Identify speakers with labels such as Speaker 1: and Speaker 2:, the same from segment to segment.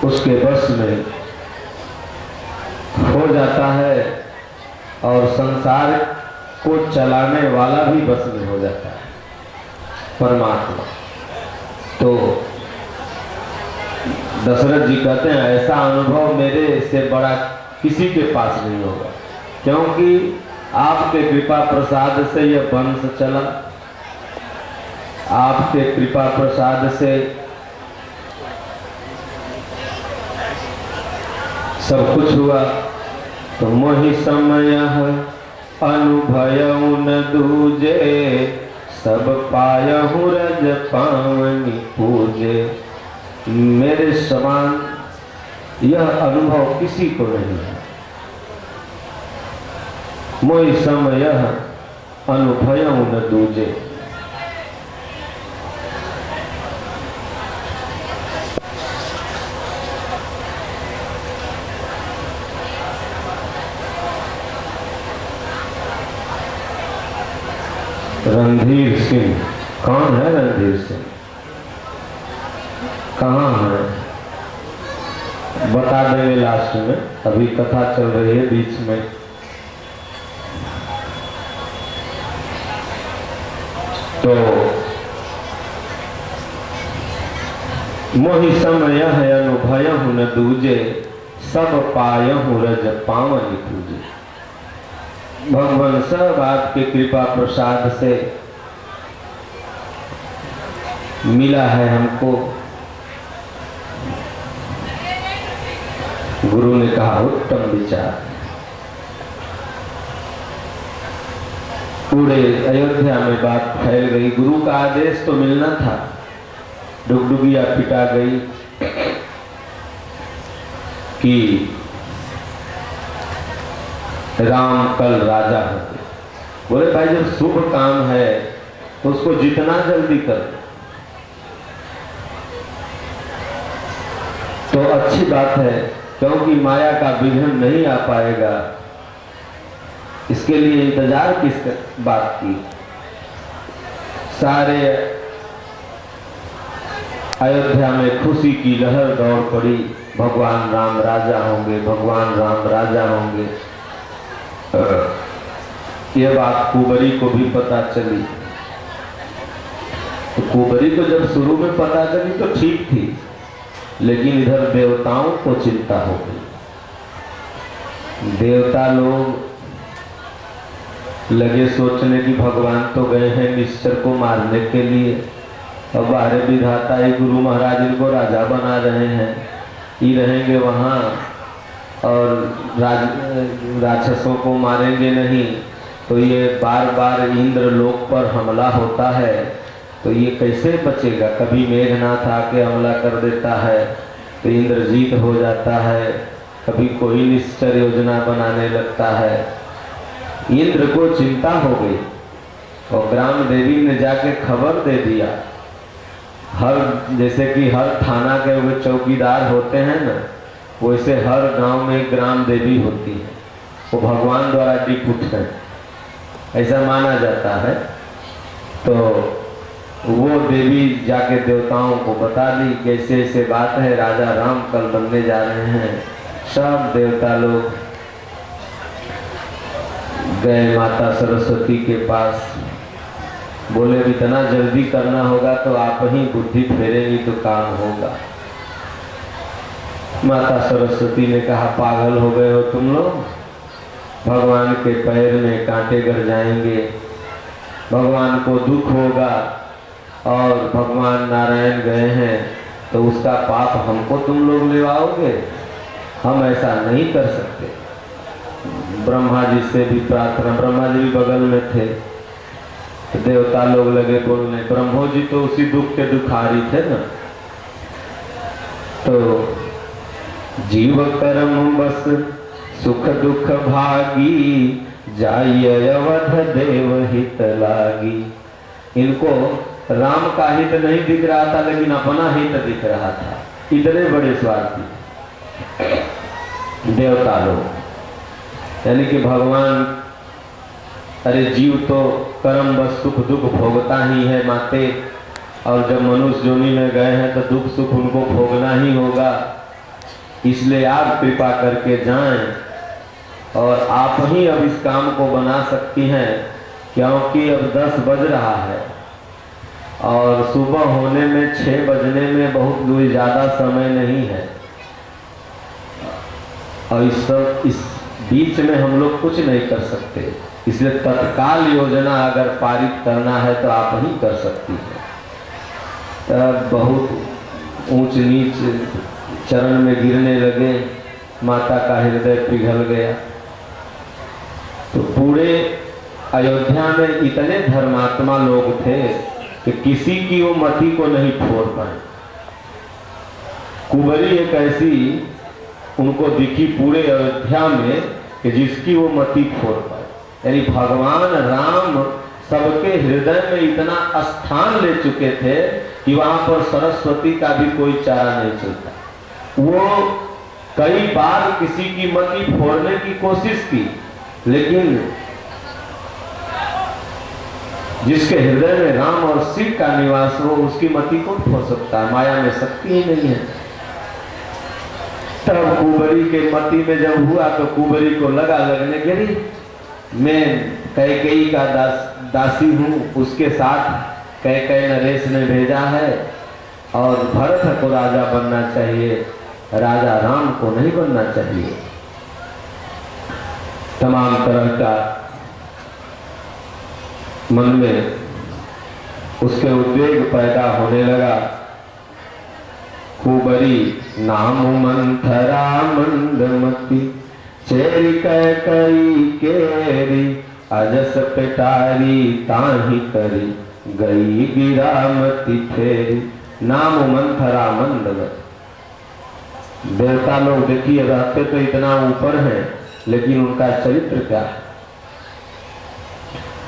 Speaker 1: उसके बस में हो जाता है और संसार को चलाने वाला भी बस में हो जाता है, परमात्मा। तो दशरथ जी कहते हैं ऐसा अनुभव मेरे से बड़ा किसी के पास नहीं होगा, क्योंकि आपके कृपा प्रसाद से यह वंश चला, आपके कृपा प्रसाद से सब कुछ हुआ। तो मोहि समय अनुभयउ न दूजे, सब पायहु रज पावनि पूजे। मेरे समान यह अनुभव किसी को नहीं है। मोहि समय अनुभयउ न दूजे। रणधीर सिंह, कौन है रणधीर सिंह? कहाँ है? बता देंगे लास्ट में, अभी कथा चल रही है बीच में। तो मोहि समय अनुभयहु न दूजे, सब पायहु रज पावनि पूजे। भगवान सब आपके कृपा प्रसाद से मिला है हमको। गुरु ने कहा उत्तम विचार। पूरे अयोध्या में बात फैल गई। गुरु का आदेश तो मिलना था, डुगडुगिया पिटा गई कि राम कल राजा होंगे। बोले भाई जब शुभ काम है तो उसको जितना जल्दी कर तो अच्छी बात है, क्योंकि माया का विघ्न नहीं आ पाएगा। इसके लिए इंतजार किस बात की? सारे अयोध्या में खुशी की लहर दौड़ पड़ी। भगवान राम राजा होंगे, भगवान राम राजा होंगे। यह बात कुंवरी को भी पता चली। तो कुंवरी को जब शुरू में पता चली तो ठीक थी, लेकिन इधर देवताओं को चिंता हो गई। देवता लोग लगे सोचने कि भगवान तो गए हैं निश्चर को मारने के लिए, अब बाहर विधाता ही गुरु महाराज इनको राजा बना रहे हैं, ये रहेंगे वहाँ और राक्षसों को मारेंगे नहीं। तो ये बार बार इंद्र लोक पर हमला होता है, तो ये कैसे बचेगा? कभी मेघनाथ आके हमला कर देता है तो इंद्रजीत हो जाता है, कभी कोई निश्चर योजना बनाने लगता है। इंद्र को चिंता हो गई और ग्राम देवी ने जाके खबर दे दिया। जैसे कि हर थाना के वो चौकीदार होते हैं ना, वैसे हर गांव में ग्राम देवी होती है, वो भगवान द्वारा डिपुट है, ऐसा माना जाता है। तो वो देवी जाके देवताओं को बता दी कैसे ऐसे बात है, राजा राम कल बनने जा रहे हैं। सब देवता लोग गए माता सरस्वती के पास, बोले इतना जल्दी करना होगा तो आप ही बुद्धि फेरेंगी तो काम होगा। माता सरस्वती ने कहा पागल हो गए हो तुम लोग, भगवान के पैर में कांटे गड़ जाएंगे, भगवान को दुख होगा और भगवान नारायण गए हैं तो उसका पाप हमको तुम लोग लेवाओगे, हम ऐसा नहीं कर सकते। ब्रह्मा जी से भी प्रार्थना, ब्रह्मा जी भी बगल में थे, तो देवता लोग लगे बोलने, ब्रह्मो जी तो उसी दुख के दुखारी थे ना। तो जीव कर्म बस सुख दुख भागी, जाइए अवध देव हित लागी। इनको राम का हित नहीं दिख रहा था, लेकिन अपना हित दिख रहा था। इतने बड़े स्वार्थी देवता लोग, यानी कि भगवान, अरे जीव तो कर्म बस सुख दुख भोगता ही है माते, और जब मनुष्य योनि में गए हैं तो दुख सुख उनको भोगना ही होगा। इसलिए आप कृपा करके जाएं और आप ही अब इस काम को बना सकती हैं, क्योंकि अब 10 बज रहा है और सुबह होने में 6 बजने में बहुत कोई ज़्यादा समय नहीं है। और इस बीच में हम लोग कुछ नहीं कर सकते, इसलिए तत्काल योजना अगर पारित करना है तो आप ही कर सकती हैं। तब बहुत ऊंच नीच चरण में गिरने लगे, माता का हृदय पिघल गया। तो पूरे अयोध्या में इतने धर्मात्मा लोग थे कि किसी की वो मति को नहीं फोड़ पाए। कुंवरी एक ऐसी उनको दिखी पूरे अयोध्या में कि जिसकी वो मति फोड़ पाए। यानी भगवान राम सबके हृदय में इतना स्थान ले चुके थे कि वहां पर सरस्वती का भी कोई चारा नहीं चलता। वो कई बार किसी की मति फोड़ने की कोशिश की, लेकिन जिसके हृदय में राम और शिव का निवास हो उसकी मति कौन फोड़ सकता है? माया में शक्ति ही नहीं है। तब कुंवरी के मति में जब हुआ तो कुंवरी को लगने के मैं कैकेयी का दासी हूँ, उसके साथ कैकेयी नरेश ने भेजा है और भरत को राजा बनना चाहिए, राजा राम को नहीं बनना चाहिए। तमाम तरह का मन में उसके उद्वेग पैदा होने लगा। कुंवरी नाम मंथरा मंदमती, चेरी कैकेयी केरी, अजस पेटारी ताही करी, गई गिरामती फेरी। नाम मंथरा मंदमती। देवता लोग देखिए रहते तो इतना ऊपर है, लेकिन उनका चरित्र क्या है?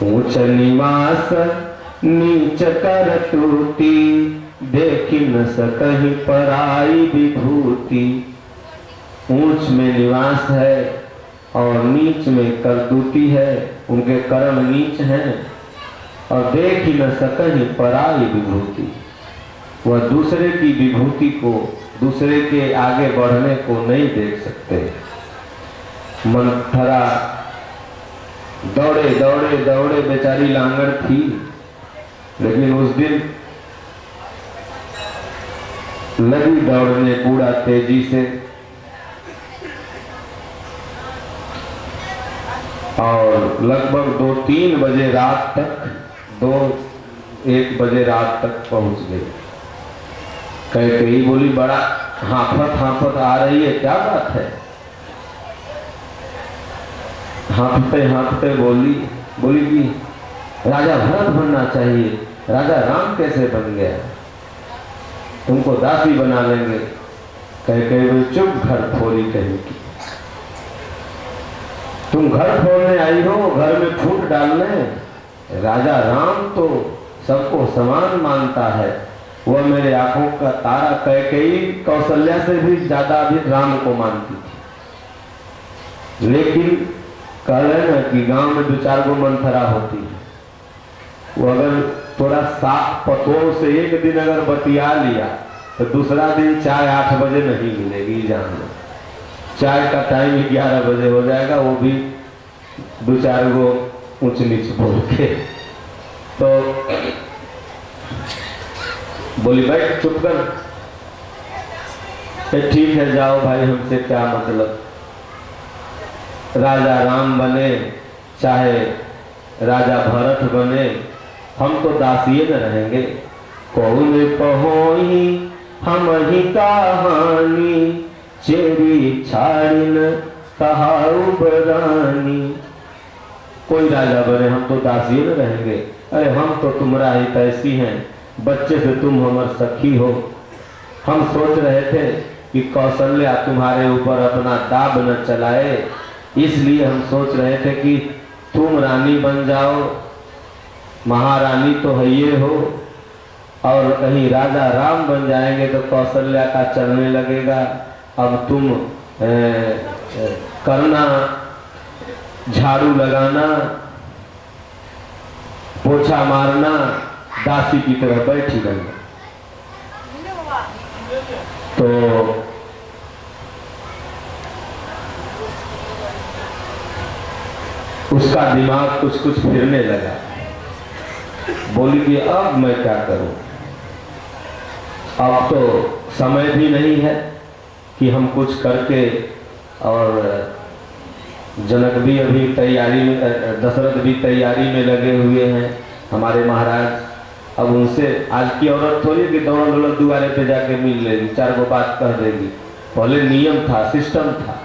Speaker 1: ऊंच निवास नीच कर टूटी, देखी न सकहि पराई विभूति। ऊंच में निवास है और नीच में करतूती है, उनके कर्म नीच हैं और देख ही न सकहि पराई विभूति। वह दूसरे की विभूति को, दूसरे के आगे बढ़ने को नहीं देख सकते। मंथरा दौड़े दौड़े दौड़े, बेचारी लांगड़ थी, लेकिन उस दिन लगी दौड़ने पूरा तेजी से और लगभग 2-3 बजे रात तक, 2-1 बजे रात तक पहुंच गई। कैकेयी बोली बड़ा हाफत हाफत आ रही है, क्या बात है? हाफते हाफते बोली कि राजा भरत बनना चाहिए, राजा राम कैसे बन गया? तुमको दासी बना लेंगे। कैकेयी बोली चुप, घर फोड़ी कहेगी। तुम घर फोड़ने आई हो, घर में फूट डालने? राजा राम तो सबको समान मानता है, वह मेरे आंखों का तारा। कैकेयी कौशल्या से भी ज्यादा अधिक राम को मानती थी, लेकिन कह रहे ना कि गांव में 2-4 गो मंथरा होती है। वो अगर थोड़ा साफ पतों से एक दिन अगर बतिया लिया तो दूसरा दिन चाय 8 बजे नहीं मिलेगी। जान लो, चाय का टाइम 11 बजे हो जाएगा, वो भी 2-4 गो ऊंच नीच बोल के। तो बोली बैठ, चुप कर। ठीक है जाओ भाई, हमसे क्या मतलब। राजा राम बने चाहे राजा भरत बने, हम तो दासिये न रहेंगे। कौन पहोई हम ही कहानी, चेरी छाड़िन कहाऊ बरानी। कोई राजा बने, हम तो दासिये न रहेंगे। अरे हम तो तुम्हारा ही तैसी हैं, बच्चे से तुम हमार सखी हो। हम सोच रहे थे कि कौशल्या तुम्हारे ऊपर अपना दाब न चलाए, इसलिए हम सोच रहे थे कि तुम रानी बन जाओ, महारानी तो है ये हो, और कहीं राजा राम बन जाएंगे तो कौशल्या का चलने लगेगा। अब तुम करना, झाड़ू लगाना, पोछा मारना, दासी की तरह बैठी रहना। तो उसका दिमाग कुछ कुछ फिरने लगा। बोली कि अब मैं क्या करूं, अब तो समय भी नहीं है कि हम कुछ करके, और जनक भी अभी तैयारी में, दशरथ भी तैयारी में लगे हुए हैं हमारे महाराज। अब उनसे आज की औरत थोड़ी कि दौड़ दौड़ दुआरे पे जाके मिल लेगी, 4 गो बात कह देगी। पहले नियम था, सिस्टम था,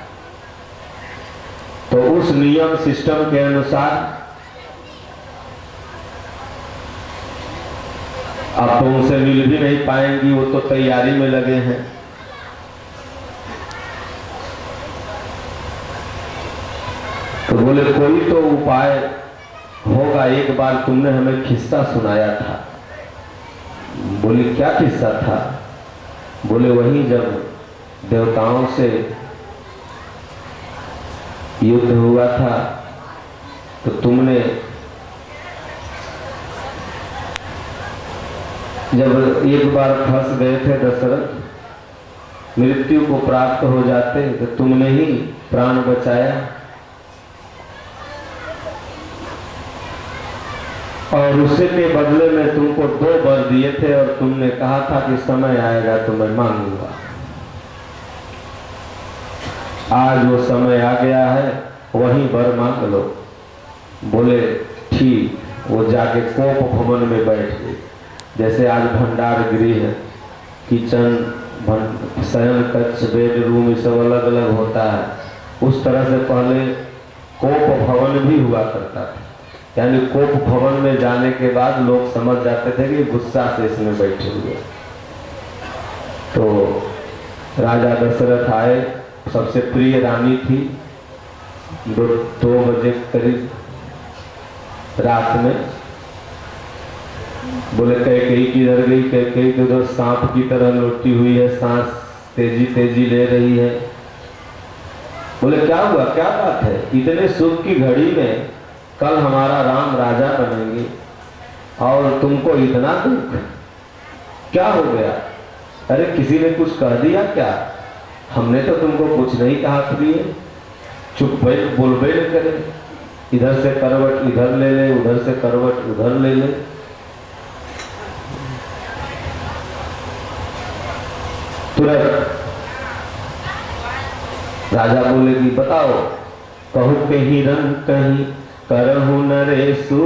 Speaker 1: तो उस नियम सिस्टम के अनुसार अब तो उनसे मिल भी नहीं पाएंगी, वो तो तैयारी में लगे हैं। तो बोले कोई तो उपाय होगा, एक बार तुमने हमें किस्सा सुनाया था। बोले क्या किस्सा था? बोले वही जब देवताओं से युद्ध हुआ था तो तुमने जब एक बार फंस गए थे दशरथ, मृत्यु को प्राप्त हो जाते, तो तुमने ही प्राण बचाया, और उसी के बदले में तुमको 2 वर दिए थे, और तुमने कहा था कि समय आएगा तो मैं मांगूंगा। आज वो समय आ गया है, वहीं वर मांग लो। बोले ठीक। वो जाके कोप भवन में बैठ गए। जैसे आज भंडार गृह है, किचन, शयन कक्ष, बेडरूम, ये सब अलग अलग होता है, उस तरह से पहले कोप भवन भी हुआ करता था। यानी कोप भवन में जाने के बाद लोग समझ जाते थे कि गुस्सा से इसमें बैठे हुए। तो राजा दशरथ आए, सबसे प्रिय रानी थी। 2 बजे करीब रात में बोले कैकेयी किधर गई? कैकेयी तो उधर सांप की तरह लौटी हुई है, सांस तेजी तेजी ले रही है। बोले क्या हुआ, क्या बात है? इतने सुख की घड़ी में कल हमारा राम राजा बनेंगे और तुमको इतना दुख, क्या हो गया? अरे किसी ने कुछ कह दिया क्या? हमने तो तुमको कुछ नहीं कहा, प्रिय चुप बैठ, बोलबे न करे। इधर से करवट इधर ले ले, उधर से करवट उधर ले ले। तुरंत राजा बोले कि बताओ, कहूँ कहीं रंग कहीं करहूँ नरेशु,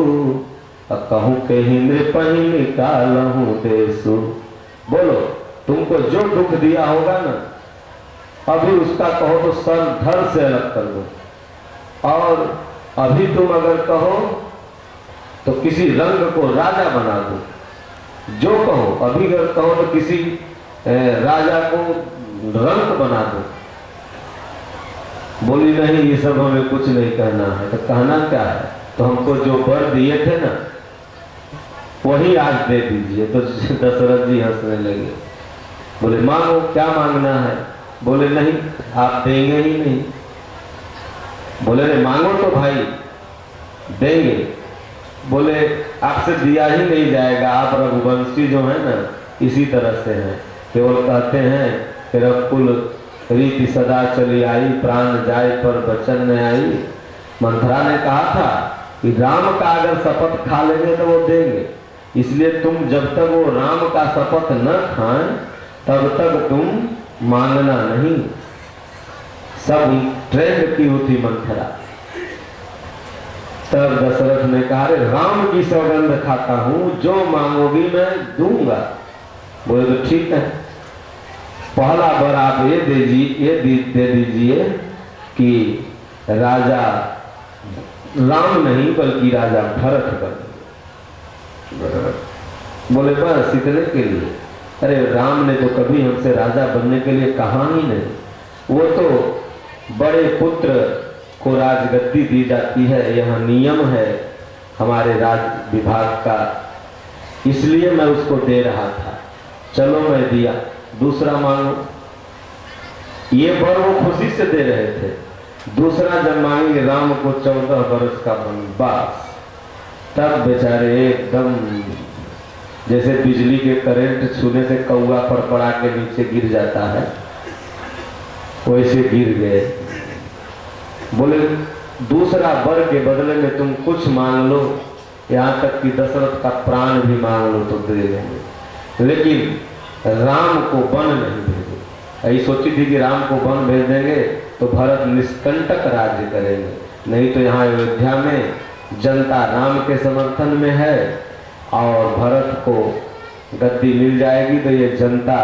Speaker 1: कहूँ कहीं नृपहि निकालहूँ देशु। बोलो, तुमको जो दुख दिया होगा ना, अभी उसका कहो तो सर धड़ से अलग कर दो, और अभी तुम अगर कहो तो किसी रंग को राजा बना दो। जो कहो, अभी अगर कहो तो किसी राजा को रंक बना दो। बोली नहीं, ये सब हमें कुछ नहीं कहना है। तो कहना क्या है? तो हमको जो वर दिए थे ना, वही आज दे दीजिए। तो दशरथ जी हंसने लगे। बोले मांगो, क्या मांगना है? बोले नहीं, आप देंगे ही नहीं। बोले रे मांगो तो भाई, देंगे। बोले आपसे दिया ही नहीं जाएगा, आप रघुवंशी जो है ना, इसी तरह से हैं। केवल कहते हैं कि रघुकुल रीति सदा चली आई, प्राण जाए पर बचन न आई। मंथरा ने कहा था कि राम का अगर शपथ खा लेंगे तो वो देंगे, इसलिए तुम जब तक वो राम का शपथ न खाएं तब तक तुम मांगना नहीं। सब ट्रेंड की हुई थी मंथरा। तब दशरथ ने कहा, राम की सौगंध खाता हूं, जो मांगोगी मैं दूंगा। बोले तो ठीक है, पहला वर आप ये दे दीजिए कि राजा राम नहीं बल्कि राजा भरत बने। बोले बस इतने के लिए? अरे राम ने तो कभी हमसे राजा बनने के लिए कहा ही नहीं। वो तो बड़े पुत्र को राजगद्दी दी जाती है, यह नियम है हमारे राज विभाग का, इसलिए मैं उसको दे रहा था। चलो मैं दिया, दूसरा मांगो। ये वर वो खुशी से दे रहे थे। दूसरा जब मांगे राम को 14 वर्ष का वनवास, तब बेचारे एकदम जैसे बिजली के करंट छूने से कौआ पड़पड़ा के नीचे गिर जाता है, वैसे गिर गए। बोले दूसरा वर के बदले में तुम कुछ मांग लो, यहाँ तक कि दशरथ का प्राण भी मांग लो तो दे देंगे, लेकिन राम को वन नहीं भेजो। यही सोची थी कि राम को वन भेज देंगे तो भरत निष्कंटक राज्य करेंगे, नहीं तो यहाँ अयोध्या में जनता राम के समर्थन में है और भरत को गद्दी मिल जाएगी तो ये जनता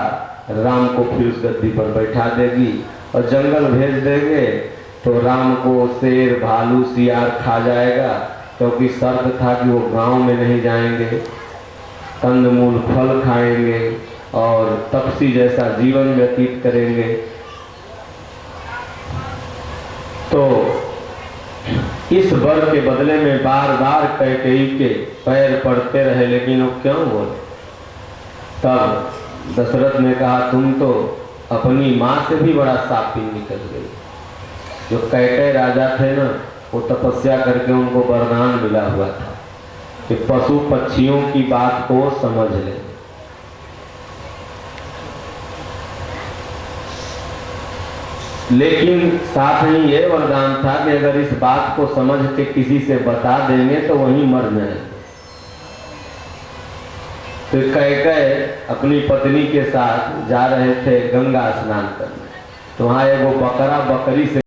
Speaker 1: राम को फिर उस गद्दी पर बैठा देगी, और जंगल भेज देंगे तो राम को शेर भालू सियार खा जाएगा, क्योंकि शर्त था कि वो गांव में नहीं जाएंगे, कंदमूल फल खाएंगे और तपसी जैसा जीवन व्यतीत करेंगे। तो इस वर के बदले में बार बार कैकेयी के पैर पड़ते रहे, लेकिन वो क्यों बोले। तब दशरथ ने कहा तुम तो अपनी माँ से भी बड़ा सापी निकल गई। जो कैकेयी राजा थे ना, वो तपस्या करके उनको वरदान मिला हुआ था कि पशु पक्षियों की बात को समझ ले। लेकिन साथ ही ये वरदान था कि अगर इस बात को समझ के किसी से बता देंगे तो वहीं मर जाएंगे। तो कैकेयी अपनी पत्नी के साथ जा रहे थे गंगा स्नान करने, तो वहाँ एगो बकरा बकरी से